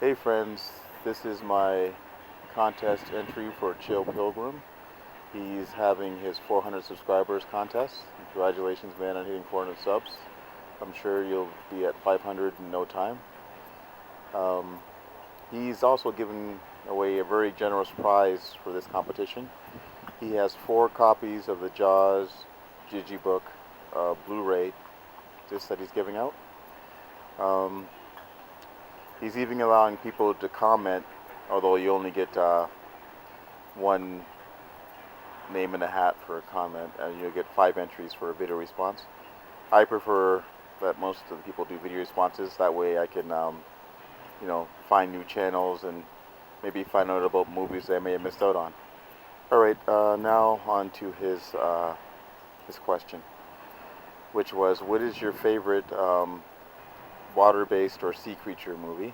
Hey friends, this is my contest entry for Chill Pilgrim. He's having his 400 subscribers contest. Congratulations, man, on hitting 400 subs. I'm sure you'll be at 500 in no time. Um, he's also giving away a very generous prize for this competition. He has 4 copies of the Jaws Digibook Blu-ray disc that he's giving out. Um, he's even allowing people to comment, although you only get one name in a hat for a comment, and you'll get 5 entries for a video response. I prefer that most of the people do video responses. That way I can, find new channels and maybe find out about movies that I may have missed out on. All right, now on to his question, which was, what is your favorite water-based or sea creature movie?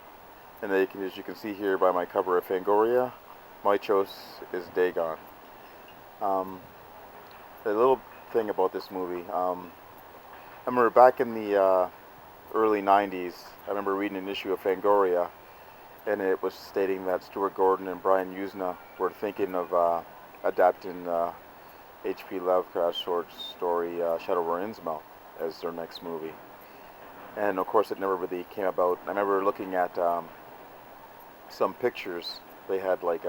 And as you can see here by my cover of Fangoria, my choice is Dagon. The little thing about this movie, I remember back in the early 90s, I remember reading an issue of Fangoria, and it was stating that Stuart Gordon and Brian Usna were thinking of adapting H.P. Lovecraft's short story Shadow over Innsmouth as their next movie. And of course it never really came about. I remember looking at some pictures. They had like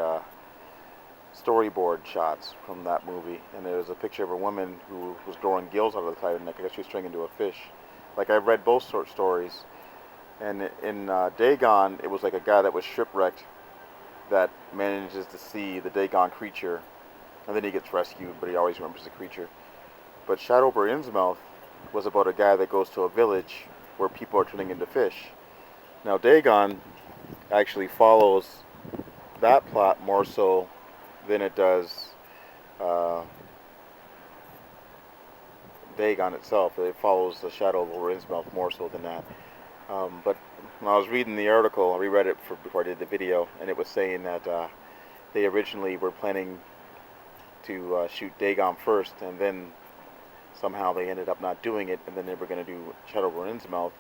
storyboard shots from that movie, and there was a picture of a woman who was growing gills out of the side of her neck. I guess she was turning into a fish. Like, I've read both short stories, and in Dagon, it was like a guy that was shipwrecked that manages to see the Dagon creature, and then he gets rescued, but he always remembers the creature. But Shadow over Innsmouth was about a guy that goes to a village where people are turning into fish. Now, Dagon actually follows that plot more so than it does Dagon itself. It follows the Shadow over Innsmouth more so than that. But when I was reading the article, I reread it before I did the video, and it was saying that they originally were planning to shoot Dagon first, and then somehow they ended up not doing it, and then they were going to do Shadow over Innsmouth,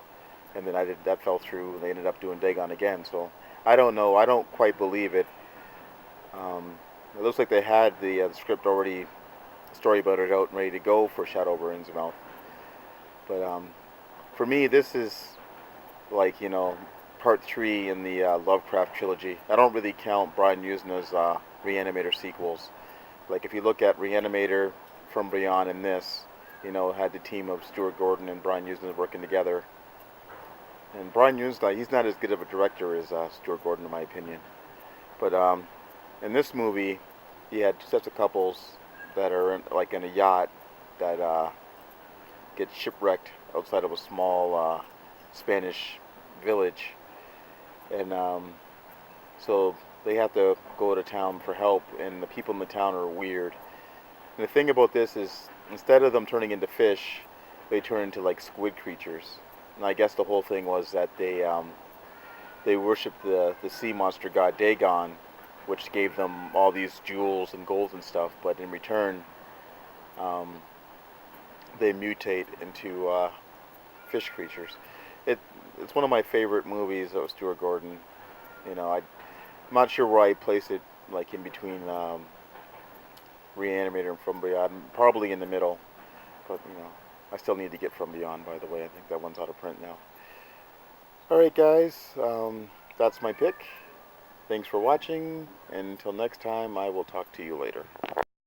and then that fell through. They ended up doing Dagon again. So I don't know. I don't quite believe it. It looks like they had the script already storyboarded out and ready to go for Shadow over Innsmouth. But for me, this is like, part 3 in the Lovecraft trilogy. I don't really count Brian Usna's Reanimator sequels. Like, if you look at Reanimator, From Beyond, and this, it had the team of Stuart Gordon and Brian Usna working together. And Brian Usna, he's not as good of a director as Stuart Gordon, in my opinion. But in this movie, you had 2 sets of couples that are in a yacht that get shipwrecked outside of a small Spanish village, and so they have to go to town for help, and the people in the town are weird. And the thing about this is, instead of them turning into fish, they turn into like squid creatures. And I guess the whole thing was that they worshipped the sea monster god Dagon, which gave them all these jewels and gold and stuff, but in return, they mutate into fish creatures. It's one of my favorite movies of Stuart Gordon. I'm not sure where I place it, like in between Reanimator and From Beyond. Probably in the middle, but I still need to get From Beyond, by the way. I think that one's out of print now. Alright guys, that's my pick. Thanks for watching, and until next time, I will talk to you later.